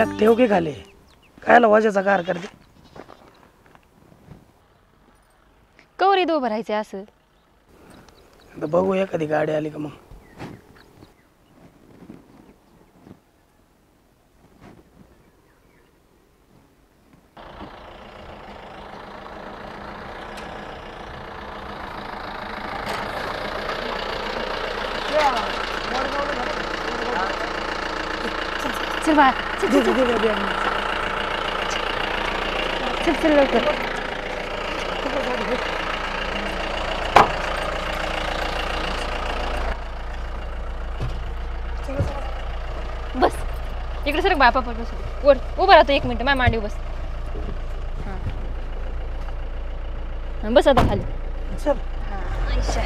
Bag ठेव की खाली, कायला वाजाचा कार करते. कवरी उभं राहायचं असं. आता बघू एखादी गाडी आली का मग. चल बाळा, चल चल लवकर. बस इकडे सर बापा पण बस वर उभं राहतो 1 मिनिट. माझ्या मांडी बस. हां बस आता खाली. चल. आयशा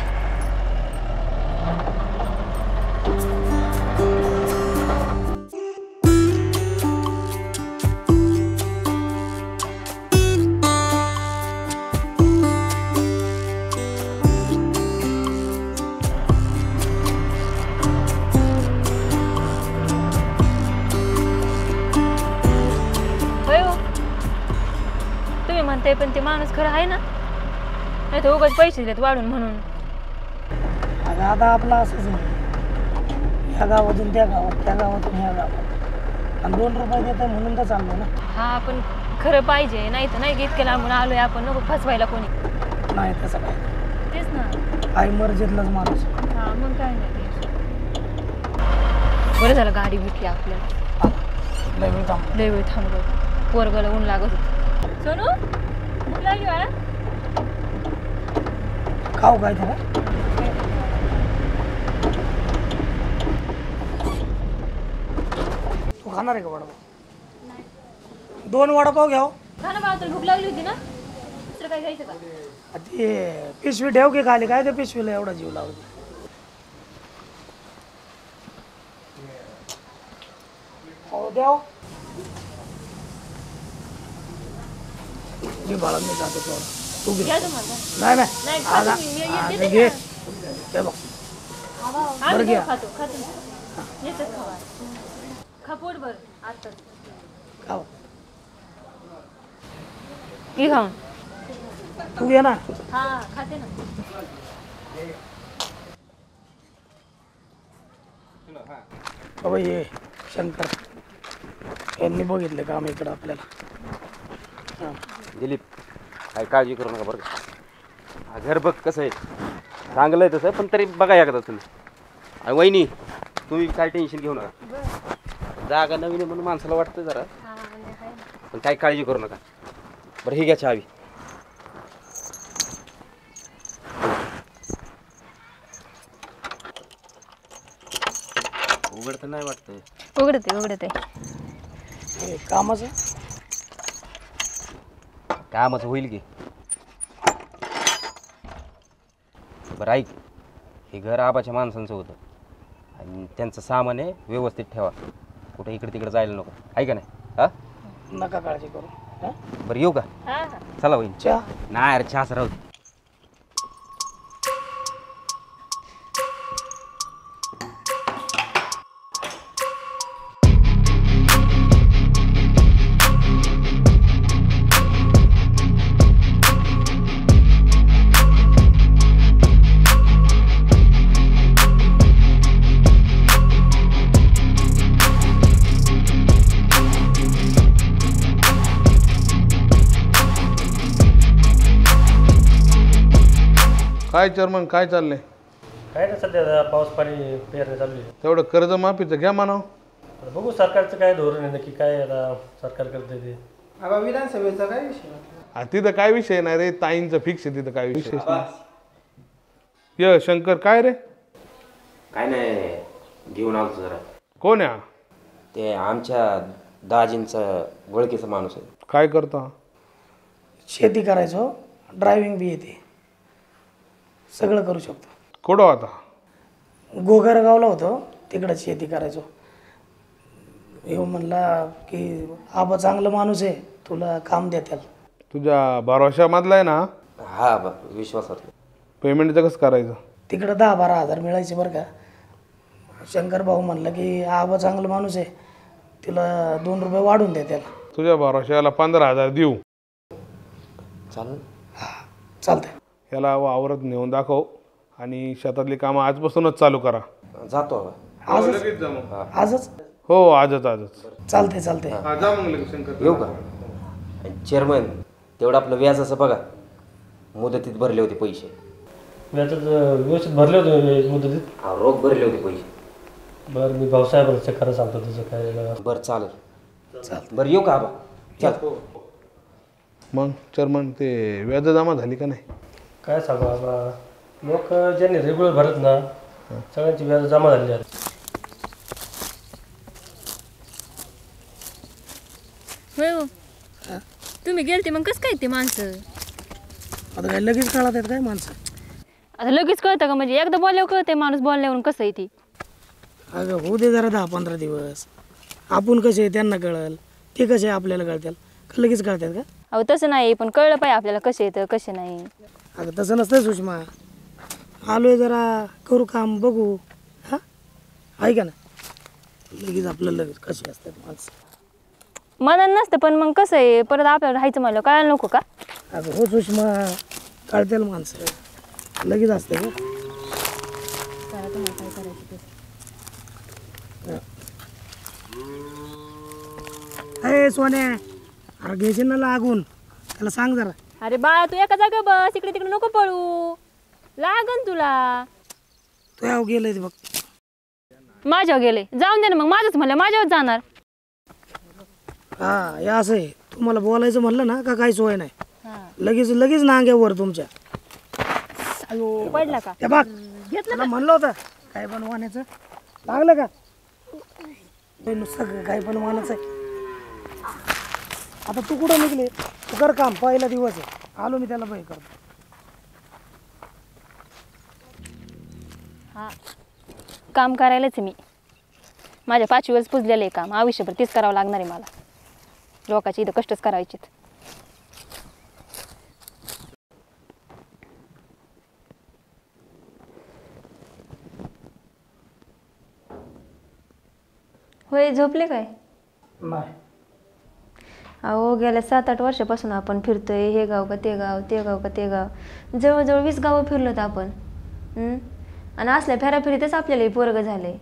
म्हणते पण ते माणूस खरं आहे ना, नाही तर उगाच पैसे दिलेत वाढून म्हणून. अगं आता आपला असंच आहे, ह्या गावातून त्या गावात, त्या गावातून ह्या गावात, आणि 2 रुपये देत म्हणून तर चाललो ना. हा पण खरं पाहिजे, नाही तर नाही इतक्या लांबून आलोय आपण, नको फसवायला कोणी. नाही तसं काय, तेच ना, आई मर्जीतलाच माणूस. हा मग काय नाही. बरं झालं गाडी भेटली आपल्याला. लय वेळ थांबलो, पोरगला ऊन लागत होतं. सोनू भूक लागली बाळा, खाऊ काय त्याला. तू खाणार आहे का वडापाव? 2 वडापाव घ्याव. खा ना बाळा, तुला भूक लागली होती ना. दुसरं काय घ्यायचं का? ते पिशवी ठेव की खाली, काय त्या पिशवीला एवढा जीव लावतो. हो द्याव. मी बाळा मी जातो थोडा, तू घे. नाही नाही घे, हे बघ बरं घ्या. खपोट बर आता खाऊ. घे खाऊन. तू घे ना. हा खाते ना. बाबा ये शंकर यांनी बघितलं काम इकडं आपल्याला. दिलीप काय काळजी करू नका बरं का. घर बघ कसं आहे, चांगलं आहे तसं, पण तरी बघा एकदा तुम्ही. आणि वहिनी तुम्ही काय टेन्शन घेऊ नका, जागा नवीन आहे म्हणून माणसाला वाटतं जरा, पण काय काळजी करू नका. बरं ही घ्या चावी. उघडतं नाही वाटतंय. उघडते कामाचं कामाचं होईल की. बरं ऐक, हे घर आबाच्या माणसांचं होतं आणि त्यांचं सामान आहे, व्यवस्थित ठेवा. कुठे इकडे तिकडे जायला नको, ऐका नाही. हा नका काळजी करू. बरं येऊ का? चला वहिनी. चहा नाही अरे चहाच राहू दे. काय चेअरमन काय चाललंय? काय नाही सध्या पाऊस पाणी पेरणे चालू आहे. तेवढं कर्जमाफीचं घ्या म्हणावं. बघू सरकारचं काय धोरण आहे नक्की, काय आता सरकार करते ते. विधानसभेचा काय विषय? तिथं काय विषय नाही रे, ताईंचं फिक्स आहे, तिथं काय विषय नाही. ये शंकर काय रे? काय नाही, घेऊन आलो जरा. कोण आहे? ते आमच्या दाजींचा ओळखीचा माणूस आहे. काय करतो? शेती करायचो, ड्रायव्हिंग बी येते, सगळं करू शकतो. कुठं आता? गोगरगावला होतो, तिकडं शेती करायचो. येऊ म्हणला की आबा चांगलं माणूस आहे, तुला काम देत्याल. तुझ्या भरोशामधला आहे ना? हा विश्वासात. पेमेंटचं कसं करायचं? तिकडं 10-12 हजार मिळायचे बरं का. शंकर भाऊ म्हणलं की आबा चांगलं माणूस आहे, तिला 2 रुपये वाढून द्या त्याला. तुझ्या भरोश्याला 15,000 देऊ. चालेल. चालतंय. याला वावरात नेऊन दाखव आणि शेतातली कामं आजपासूनच चालू करा. जातो बाबा. आजच लगेच जा मग. आजच हो आजच. चालतंय चालतंय. जा मग लगेच शंकर. येऊ का? चेअरमन तेवढं आपलं व्याजाचं बघा, मुदतीत भरले होते पैसे. व्याजात व्यवस्थित भरले होते मुदतीत. हा, रोख भरले होते पैसे. बरं मी भाऊसाहेबांना चेक करायला सांगतो त्याचं काय. बरं चालेल. बरं येऊ का आबा? चल. मग चेअरमन ते व्याज जमा झाली का नाही? काय सांगू बाबा, लोक ज्यांनी रेग्युलर भरत ना सगळ्यांची व्याज जमा झालेली आहेत. होय हो. तुम्ही गेलते मग कसं काय ते माणसं? आता काय लगेच कळत आहेत काय माणसं? आता लगेच कळतं का? म्हणजे एकदा बोलल्यावर कळते माणूस बोलल्यावरून कसं आहे ती. अगं होऊ दे जरा 10-15 दिवस. आपण कसे आहे त्यांना कळल, ते कसे आपल्याला कळतील का? लगेच कळतात का? अहो तसं नाही, पण कळलं पाहिजे आपल्याला कसे येतं कसे नाही. अगं तसं नसतं सुषमा. आलोय जरा करू काम बघू. हा ऐका ना, लगेच आपल्याला लगेच कसे असतात माणसं. मनात नसतं, पण मग कसं आहे परत आपल्याला राहायचं म्हणलं कळायला नको का? अगं हो सुषमा, कळतील माणसं, लगेच असते का? अरे सोन्या, अरे घ्यायचे ना लागून, त्याला सांग जरा. अरे बाळा तू एका जागा बस, इकडे तिकडे नको पळू, लागन तुला. तो याव गेलंय ते बघ. माझ्यावर गेले, जाऊन दे ना मग. माझंच म्हणलं माझ्यावर जाणार. हा हे असं आहे, तुम्हाला बोलायचं म्हणलं ना का काही सोय नाही, लगेच नांग्यावर तुमच्या. अयो पडला का? त्या बघ घेतलं म्हणलं होतं काय बनवायचं, लागलं का? नुसतं काय बनवायचं आहे. आता तू कुठं निघले? तू कर काम, पहिला दिवस आहे. आलो मी त्याला बाई करतो. हा काम करायलाच आहे मी. माझ्या 5 वेळेस पुजलेलं आहे काम, आयुष्यभर तीच करावं लागणार आहे मला. लोकांची इथं कष्टच करायचे. होय झोपले काय? नाही अहो गेल्या 7-8 वर्षापासून आपण फिरतोय, हे गाव का ते गाव, ते गाव का ते गाव, जवळजवळ 20 गावं फिरलोत आपण. आणि असल्या फेराफेरीतच आपल्याला पोरगं झालंय.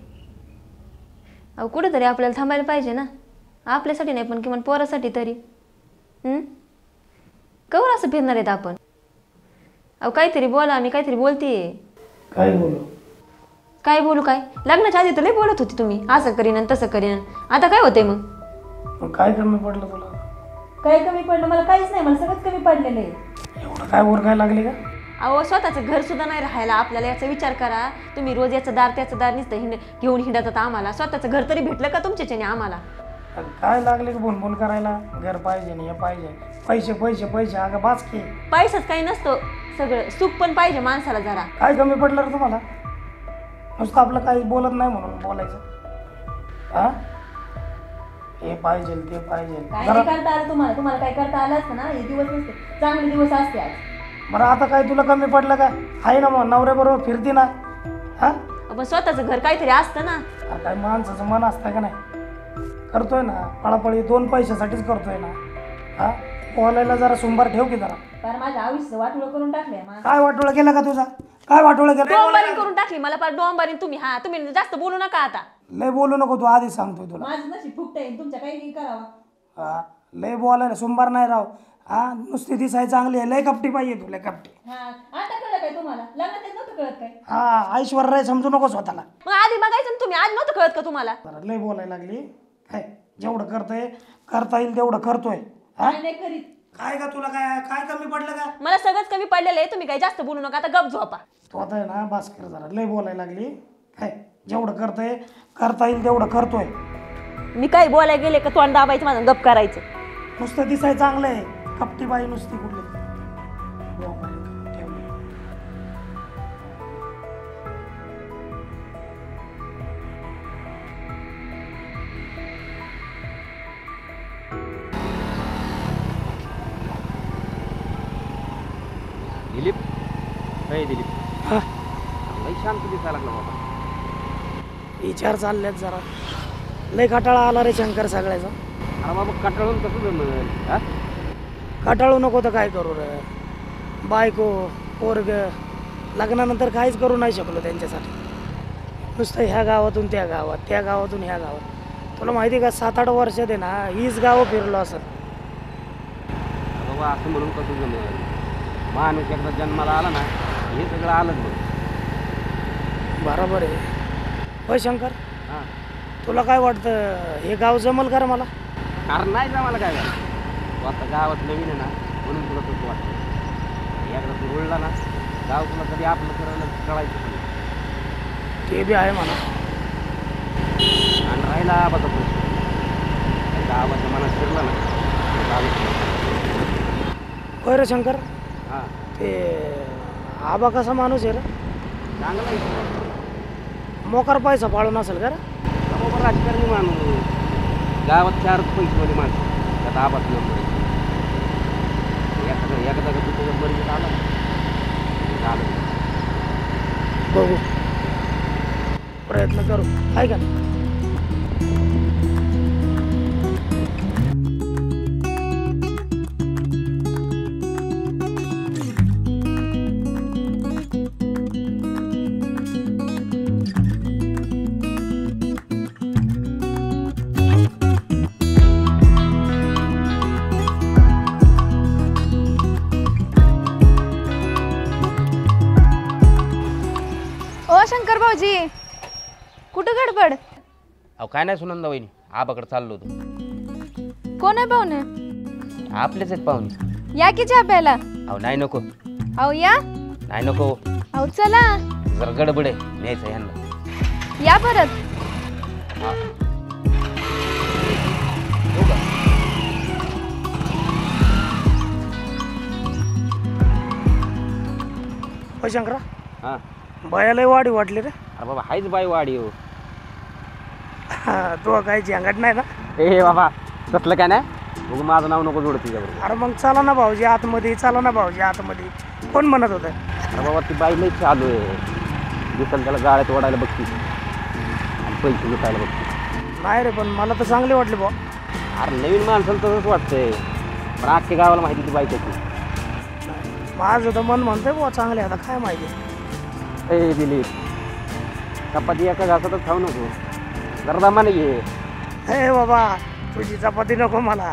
अहो कुठंतरी आपल्याला थांबायला पाहिजे ना, आपल्यासाठी नाही पण किमान पोरासाठी तरी. कवर असं फिरणार आहेत आपण? अहो काहीतरी बोला, मी काहीतरी बोलतीये. काय बोलू? काय बोलू काय? लग्नाच्या आधी तर लय बोलत होती तुम्ही, असं करीन आणि तसं करीन. आता काय होतंय मग? काय कमी पडलं तुला? काय कमी पडलं? मला काहीच नाही, मला सगळंच कमी पडलेलं आहे. एवढं काय वर काय लागले का? अहो स्वतःचं घर सुद्धा नाही राहायला आपल्याला, याचा विचार करा तुम्ही. रोज याचं दार त्याचं दार नुसतं घेऊन हिंडतात. आम्हाला स्वतःचं घर तरी भेटलं का तुमच्याच्याने आम्हाला? काय लागले का बोलबोल करायला? घर पाहिजे नाही, हे पाहिजे, पैसे पैसे पैसे. अगं बाच की, पैसाच काही नसतो, सगळं सुख पण पाहिजे माणसाला जरा. काय कमी पडलं रे तुम्हाला? नुसतं आपलं काही बोलत नाही म्हणून बोलायचं. हा हे पाहिजे ते पाहिजे. काय नाही करता आलं तुम्हाला? तुम्हाला काय करता आलं असतं ना, हे दिवस नसते, चांगले दिवस असते आज. बरं आता काय तुला कमी पडलं का? आहे ना मग नवऱ्याबरोबर फिरती ना. हा पण स्वतःचं घर काहीतरी असतं ना. काय माणसाचं मन असतं का नाही? करतोय ना पळापळी, 2 पैशासाठीच करतोय ना. हा बोलायला जरा सोमवार ठेव की जरा. कारण माझ्या आयुष्य वाटोळं करून टाकलंय. काय वाटोळं केलं का तुझा? काय वाटोळं केलं? डोंबारी करून टाकली मला, पार डोंबारी. तुम्ही हा तुम्ही जास्त बोलू नका आता. लय बोलू नको तू, आधीच सांगतोय तुला. माझं नशीब फुकतंय, तुमच्या काही नाही करावं. हा लय बोलायला सोमवार नाही राव. हा नुसती दिसाय चांगली आहे, लय कपटी पाहिजे तुला, कपटी. हा आता कळलं काय तुम्हाला? लग्नात नव्हतं कळत काय? हा ऐश्वर्या समजू नको स्वतःला. मग आधी बघायचं ना तुम्ही, आज नव्हतं कळत का तुम्हाला? जरा लय बोलायला लागली. काय जेवढं करता येईल तेवढं करतोय. हा नाही करीत. काय का तुला काय काय कमी पडलं का? मला सगळंच कमी पडलेलं आहे, तुम्ही काही जास्त बोलू नका. आता गप झोपा. तू आता आहे ना बास कर जरा, लय बोलायला लागली. काय जेवढं करता येईल तेवढं करतोय. मी काय बोलायला गेले का तोंड दाबायचं, माझं गप करायचं. नुसतं दिसाय चांगलं आहे, कपटी बाई नुसती कुठली. दिलीप, नाही दिलीप, हा लई शांत दिसायला लागला बाबा. विचार चालल्यात जरा. लय कटाळा आला रे शंकर सगळ्याचा. अरे बाबा कंटाळून कसं जमलं हा? कटाळू नको तर काय करू रे. बायको पोरग लग्नानंतर काहीच करू नाही शकलो त्यांच्यासाठी. नुसतं ह्या गावातून त्या गावात, त्या गावातून ह्या गावात. तुला माहिती का 7-8 वर्षात आहे ना हीच गावं फिरलो असं. अरे बाबा असं म्हणून कसं जमलं? माणूस एकदा जन्माला आला ना हे सगळं आलंच बघ. बरोबर आहे. होय शंकर, हां तुला काय वाटतं हे गाव जमल का रे मला? कारण नाही जा मला काय झालं. तू आता गावात नवीन आहे ना म्हणून तुला तसं वाटतं. एकदा तू रुळला ना गाव तुला कधी आपलं करायला कळायचं नाही. ते बी आहे म्हणा. आणि राहिला आबाचा प्रश्न, एकदा आबाच्या मनात शिरला ना तर चालूच नाही. होय रे शंकर, हां ते आबा कसा माणूस आहे रे? चांगला आहे. मोकार पैसा पाळून असेल का रे? बाबा राजकारणी माणूस, गावात 4 पैसेवाली माणसं त्यात आबाच नंबर. एकदा का तुझ्या बरोबर आला झालं. बघू, प्रयत्न करू, आहे का नाही? ओ शंकर भाऊजी, कुठं गडबड? अहो काय नाही सुनंदा वहिनी, आबाकडे चाललो होतो. कोण आहे पाहुणे? आपलेच आहेत पाहुणे. या की चहा प्यायला. अहो नाही नको, अहो या. नाही नको, अहो चला जरा गडबड आहे न्यायचं ह्यांना. या परत. हा. होय शंकरा, हां बायाला वाढी वाटली रे. अरे बाबा हायच बाई वाडी हो. तो काय झंगट नाही ना? ए बाबा तसलं काय नाही, बघू माझं नाव नको जोड तुझ्याबरोबर. अरे मग चला ना भाऊजी आतमध्ये, चला ना भाऊजी आतमध्ये. कोण म्हणत होतं? अरे बाबा ती बाई लई चालू आहे, दिसल त्याला गाळ्यात ओढायला बघती आणि पैसे लुटायला बघती. नाही रे, पण मला तर चांगली वाटली भाऊ. अरे नवीन माणसाला तसंच वाटतंय, पण अख्ख्या गावाला माहिती ती बाई कशी. माझं तर मन म्हणतंय बुवा चांगले, आता काय माहिती. ए दिलीप, चपाती एका घासातच खाऊ नको, जरा दमाने घे. हे बाबा, तुझी चपाती नको मला,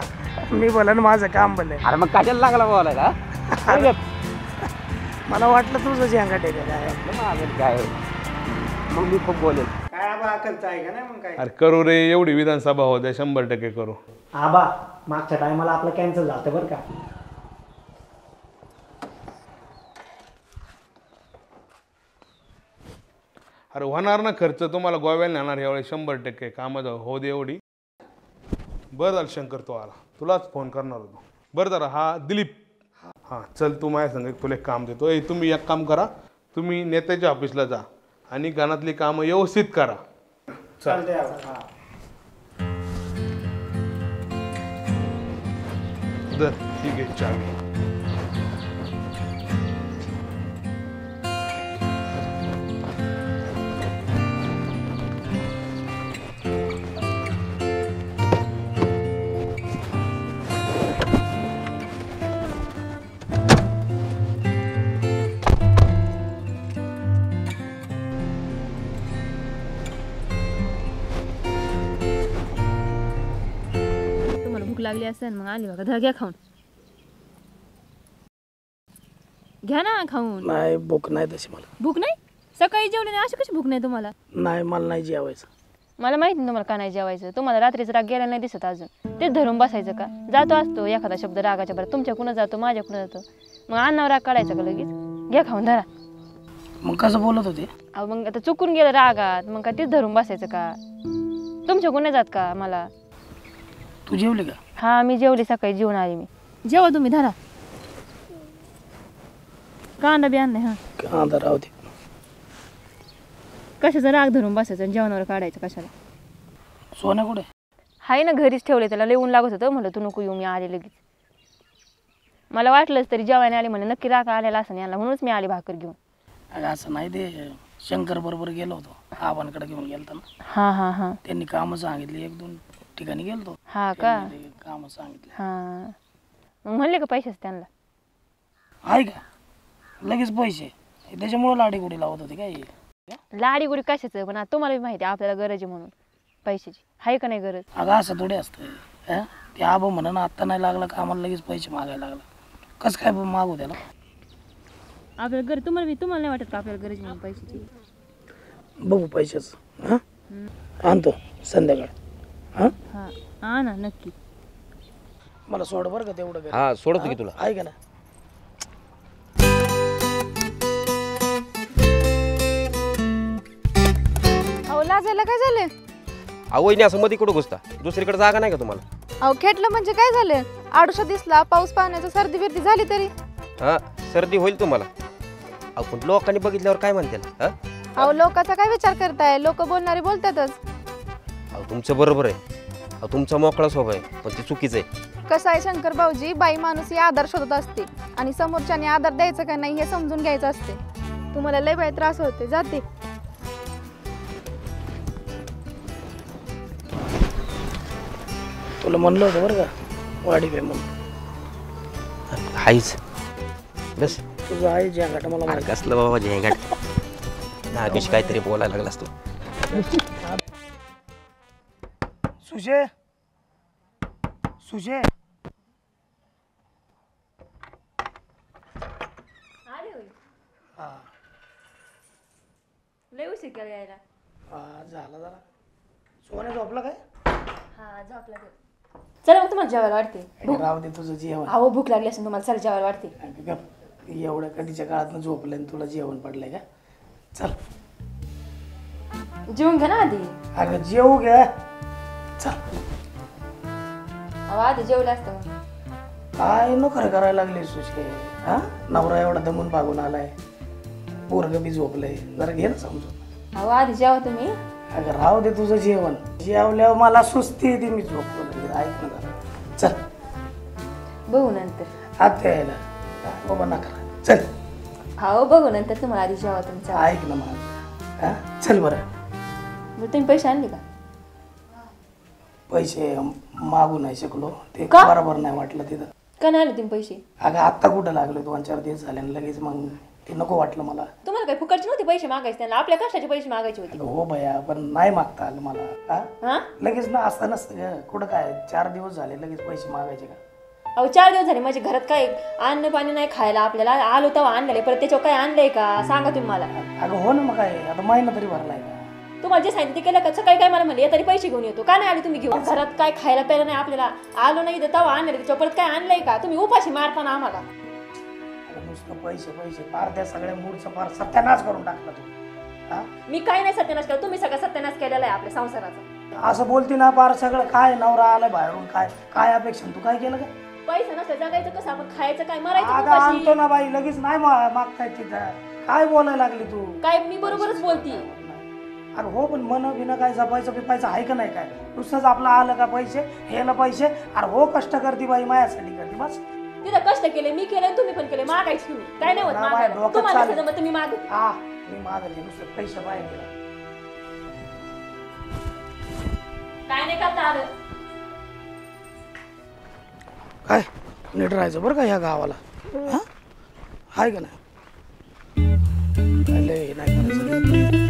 मी बोलन माझं काम भलं. अरे मग कशाला लागला बोलायला? मला वाटलं तुझं झंगट आहे का काय. माझं काय मग मी खूप बोलेल. काय आबा अकलचं आहे का नाही मग काय? अरे करू रे, एवढी विधानसभा होत्या 100% करू. आबा मागच्या टायमाला आपलं कॅन्सल झालं बरं का. अरे होणार ना खर्च, तुम्हाला गोव्याला नेणार यावेळी 100% कामं हो दे एवढी. बरं झालं शंकर तो आला, तुलाच फोन करणार होतो. बरं झालं. हा दिलीप, हां चल तू माझ्या संग तुला एक काम देतो. तुम्ही एक काम करा, तुम्ही नेत्याच्या ऑफिसला जा आणि घरातली कामं व्यवस्थित करा. चल ठीक आहे, चालेल. लागली असेल मग आली बघा, घ्या खाऊन. घ्या ना खाऊन. नाही भूक नाही तशी मला. भूक नाही? सकाळी जेवले नाही, अशी कशी भूक नाही तुम्हाला? नाही मला नाही जेवायचं. मला माहिती नाही तुम्हाला का नाही जेवायचं. तुम्हाला रात्रीचा राग गेला नाही दिसत अजून, तेच धरून बसायचं का? जातो असतो एखादा शब्द रागाच्या बरं, तुमच्या कुणा जातो माझ्या कुणा जातो, मग अन्नावर राग काढायचा का लगेच? घ्या खाऊन धरा. मग कसं बोलत होते? अहो मग आता चुकून गेलं रागात, मग का तेच धरून बसायचं का? तुमच्या कुणा जात का मला? तू जेवली का? हा मी जेवली, सकाळी जेवण आली मी. जेवा तुम्ही, धरा. कांदा बी आण नाही. हा कांदा राहू दे. कशाचा राग धरून बसायचं आणि जेवणावर काढायचं कशाला? सोन्या कुठे? हाय ना घरीच ठेवले, त्याला लिहून लागत होतं, म्हणलं तू नको येऊ, मी आले लगेच. मला वाटलंच तरी जेवायला आले म्हणे, नक्की राग आलेला असं नाही, म्हणूनच मी आले भाकर घेऊन. असं नाही, ते शंकर बरोबर गेलो होतो. आबांकडे घेऊन गेलता ना, हा हा हा त्यांनी कामं सांगितली, 1-2 ठिकाणी गेलतो, हा का कामं सांगितली. हा मग म्हणले का पैसेच त्यांना? आहे का लगेच पैसे, त्याच्यामुळे लाडीगुडी लावत होते काय. लाडी गुडी कशाचं, पण आता तुम्हाला बी माहिती आहे आपल्याला गरज आहे म्हणून पैशाची, आहे का नाही गरज? अगं असं थोडे असतं, ते आबा म्हणा ना आत्ता नाही लागला कामाला लगेच पैसे मागायला लागला, कसं काय मागू त्याला. आपल्याला गरज तुम्हाला नाही वाटत का आपल्याला गरज म्हणून पैशाची? बघू पैशाच आणतो संध्याकाळ. हा हा ना नक्की. मला सोड बरं का तेवढं घरी. हा सोडतो की तुला. आहे का ना. अहो लाजायला काय झालं? अहो वहिनी असं मध्ये कुठं घुसता, दुसरीकडे जागा नाही का तुम्हाला? अहो खेटलं म्हणजे काय झालं? आडुशा दिसला, पाऊस पाण्याचं सर्दी बिर्दी झाली तरी. हा सर्दी होईल तुम्हाला. अहो पण लोकांनी बघितल्यावर काय म्हणतील? हा अहो लोकांचा काय विचार करताय? लोक बोलणारे बोलतातच. अहो तुमचं बरोबर आहे, अहो तुमचा मोकळा स्वभाव आहे, पण ते चुकीचं आहे. कसं आहे शंकर भाऊजी, बाई माणूस ही आधार शोधत असते आणि समोरच्याने आधार द्यायचा का नाही हे समजून घ्यायचं असते. तुम्हाला लय बाई त्रास होते, जाते. तुला म्हणलं होतं बरं का वाडी बे म्हणून. हाईच बस. तुझं आहे जे घाट मला अरे माहिती. कसलं बाबा झेंगाट ना कशी काहीतरी बोलायला लागलास तू. सुशे सुशे लय उशीर केला यायला. झाला जरा. सोन्या झोपला काय. हा झोपला तो. चला मग तुम्हाला जेवायला वाटते. राहू दे तुझं जेवण. अहो भूक लागली असेल तुम्हाला, चला जेवायला वाटते. एवढ्या कधीच्या काळात झोपलंय आणि तुला जेवण पडलंय का. चल जेवून घ्या ना आधी. अगं जेवू घ्या. चल अहो आधी जेवलं असतं मग. काय नोकर करायला लागले सुशे. हा नवरा एवढा दमून भागून आलाय, पोरग बी झोपलंय, जरा घे ना समजून. अहो आधी जेवा तुम्ही. अगं राहू दे तुझं जेवण. जेवल्यावर मला सुस्ती येते, मी झोपतो लगेच. ऐक ना जरा. चल बघू नंतर. आत यायला बाबा नका. चल हो बघू नंतर, तुम्हाला आधी जेवा तुमचा. ऐक ना मला. हा चल बरं. बरं तुम्ही पैसे आणले का? पैसे मागू नाही शकलो, ते का? बरोबर नाही वाटलं तिथं. का नाही आले तुम्ही पैसे? अगं आत्ता कुठं लागलो, 2-4 दिवस झाले आणि लगेच मग ते नको वाटलं मला. तुम्हाला काही फुकटचे नव्हते पैसे मागायचे, त्यांना आपल्या कष्टाचे पैसे मागायचे होते. अगं हो भया, पण नाही मागता आलं मला. हा लगेच ना असतं नसतं ग. कुठं काय 4 दिवस झाले लगेच पैसे मागायचे का. अहो 4 दिवस झाले माझ्या घरात काय अन्न पाणी नाही खायला. आपल्याला आलो तेव्हा आणलेले, परत त्याच्यावर काय आणलंय का सांगा तुम्ही मला. अगं हो ना, मग काय आता महिना तरी भरलाय का. तुम्हाला जे सांगितलं ते केलं का? सकाळी काय मला म्हणले तरी पैसे घेऊन येतो, का नाही आले तुम्ही घेऊन? घरात काय खायला प्यायला नाही आपल्याला, आलो नाही तेव्हा आणले, त्याच्यावर परत काय आणलंय का? तुम्ही उपाशी मारता ना आम्हाला. अगं नुसतं पैसे पैसे पार त्या सगळ्या मूडचा पार सत्यानाश करून टाकला तू. हा मी काय नाही सत्यानाश केला, तुम्ही सगळा सत्यानाश केलेला आहे आपल्या संसाराचा. असं बोलती ना पार सगळं. काय नवरा आलाय बाहेरून, काय काय अपेक्षा. तू काय केलं का. पैसा नसलं जगायचं कसं, आपण खायचं काय, मरायचं अगं उपाशी. आणतो ना बाई, लगेच नाही मागताय तिथं. काय बोलायला लागली तू. काय मी बरोबरच बोलती. अरे हो, पण मन बिना काय जपायचं बिपायचं आहे का नाही. काय नुसतंच आपलं आलं का पैसे, हेला पैसे. अरे हो कष्ट करते बाई, माझ्यासाठी करते बस. तिथं कष्ट केले मी केले, तुम्ही पण केले, मागायचे तुम्ही. काय नाही होत ना बाई, मागायला. डोक्यात तुम्हाला चालेल. नसलं जमत तुम्ही मागत. हा मी मागले नुसतं पैसे पाहिजे. काय नाही करता आलं. काय नीट राहायचं बरं का ह्या गावाला. हा आहे का नाही. काय लय नाही करायचं.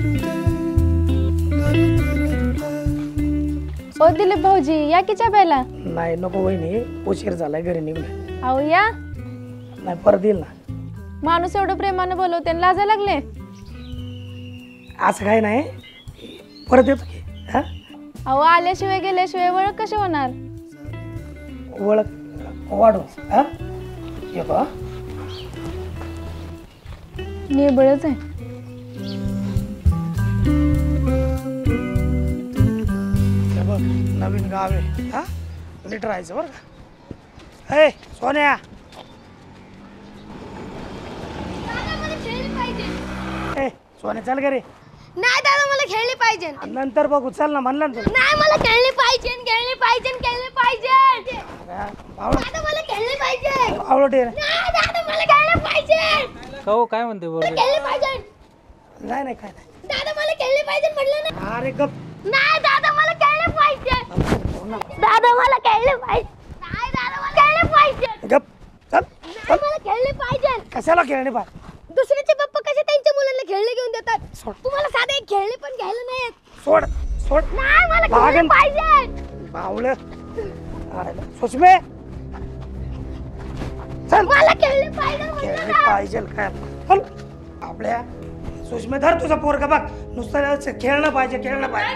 ओ दिलीप भाऊजी या की चहा प्यायला. नाही नको वहिनी, उशीर झालाय घरी निघले. अहो या. नाही परत येईल ना. माणूस एवढं प्रेमाने बोलवते आणि लाजायला लागले. असं काय नाही, परत येतो की. हा अहो आल्याशिवाय गेल्याशिवाय ओळख कशी होणार. ओळख वाढव. हा येतो. हा निर्बळच आहे. हे बघ नवीन गाव आहे. हा नीट राहायचं बरं का. ए सोन्या. ए सोन्या चल घरी. नाही दादा मला खेळली पाहिजे. नंतर बघू, चल ना म्हणलं ना तुला. नाही मला खेळली पाहिजे, खेळली पाहिजे, खेळली पाहिजे. आवड दादा मला खेळली पाहिजे. आवडते. नाही दादा मला खेळली पाहिजे. हो काय म्हणते बरोबर. खेळली पाहिजे. नाही नाही काय नाही. दादा मला खेळले पाहिजे म्हटलं ना. अरे गप. नाही दादा मला खेळले पाहिजे. दादा मला खेळले पाहिजे. नाही दादा मला खेळले पाहिजे. गप चल. नाही मला खेळले पाहिजे. कशाला खेळणे पाय? दुसऱ्याचे पप्पा कसे त्यांच्या मुलांना खेळले घेऊन देतात. सोड. तुम्हाला साधे एक खेळले पण घ्यायला नाही येत. सोड सोड. नाही मला खेळले लागेल. पाहिजे. बावळ. सुषमे चल. मला खेळले पाहिजे खेळणे म्हटलं ना. पाहिजे काय चल. आपल्या सुषमे धर तुझा पोरगा बघ. नुसतं खेळणं पाहिजे खेळणं पाहिजे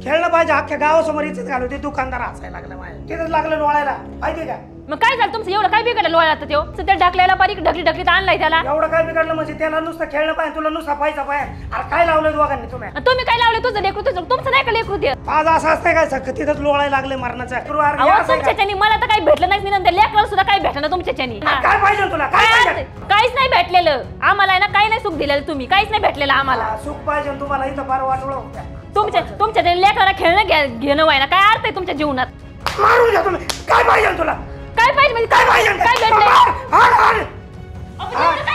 खेळणं पाहिजे. अख्ख्या गावासमोर इथेच घालू ते दुकानदार हसायला लागलं माझ्या. तिथेच लागलं लोळायला माहिती का? मग काय झालं तुमचं एवढं काय बिघडलं लोळा आता त्यो सध्या ढकलायला बारीक ढकलीत आणलाय त्याला. एवढं काय बिघडलं म्हणजे त्याला नुसतं खेळणं पाहिजे तुला नुसता पैसा पाहिजे. अरे काय लावलं दोघांनी तुम्ही? आणि तुम्ही काय लावलं तुझं लेकरू तुमचं नाही का लेकरू ते. आज असं असतंय काय सगळं तिथंच लोळायला लागले मरणाचं. अहो तुमच्याच्यानी मला तर काही भेटलं नाही नंतर लेकराला सुद्धा काही भेटलं ना तुमच्याच्यानी. काय पाहिजे तुला? काय पाहिजे? काहीच नाही भेटलेलं आम्हाला ना काही नाही सुख दिलेलं तुम्ही काहीच नाही भेटलेलं आम्हाला. सुख पाहिजे तुम्हाला इथं फार वाटोळं होत्या. तुमच्या लेकराला खेळणं घेणं व्हाय ना काय अर्थ आहे तुमच्या जीवनात. मारून घ्या तुम्ही. काय पाहिजे तुला? काय पाहिजे म्हणजे काय पाहिजे? काय भेटलं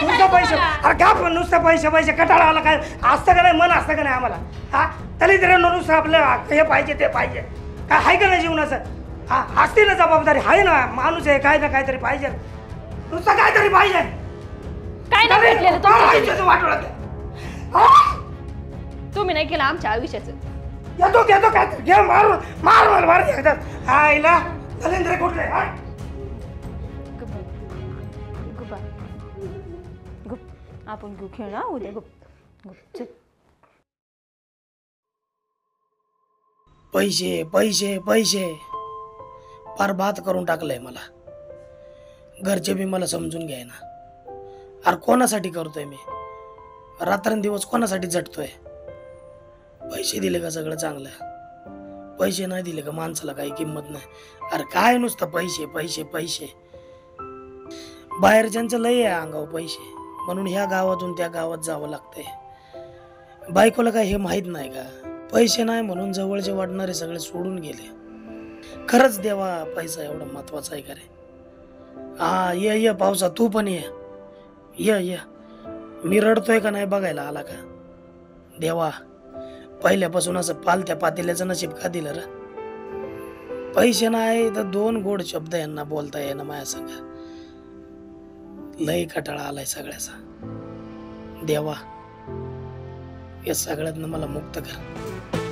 नुसतं पैसे. अरे का पण नुसतं पैसे कटाळा आला काय असतं का नाही? मन असतं का नाही आम्हाला? हा तरी तरी नुसतं आपलं हे पाहिजे ते पाहिजे काय आहे का नाही जीवनाचं? हा असते ना जबाबदारी आहे ना. माणूस आहे काय ना काहीतरी पाहिजे. नुसतं काहीतरी पाहिजे. काय नाही भेटलेलं तुमच्या आयुष्याचं वाटोळं ते. हा? तुम्ही नाही केलं आमच्या आयुष्याचं. येतो काय घे मारून मार एकदाच. हा इला नरेंद्र कुठले? हा? आपण घेऊ खेळ ना उद्या गुप. पैसे फार बात करून टाकलंय मला. घरचे बी मला समजून घ्याय ना. अरे कोणासाठी करतोय मी? रात्रंदिवस कोणासाठी झटतोय? पैसे दिले का सगळं चांगलं? पैसे नाही दिले का माणसाला काही किंमत नाही. अरे काय नुसतं पैसे. बाहेरच्यांचं लय आहे अंगावर पैसे म्हणून ह्या गावातून त्या गावात जावं लागतंय. बायकोला काय हे माहित नाही का? पैसे नाही म्हणून जवळचे वाटणारे सगळे सोडून गेले. खरंच देवा पैसा एवढा महत्वाचा आहे का रे? हा ये पावसा तू पण ये. मी रडतोय का नाही बघायला आला का? देवा पहिल्यापासून असं पालत्या पातेल्याचं नशीब का दिलं र? पैसे नाही तर 2 गोड शब्द यांना बोलता येणं माझ्या संग. लय कटाळा आलाय सगळ्याचा. देवा या सगळ्यातनं मला मुक्त कर.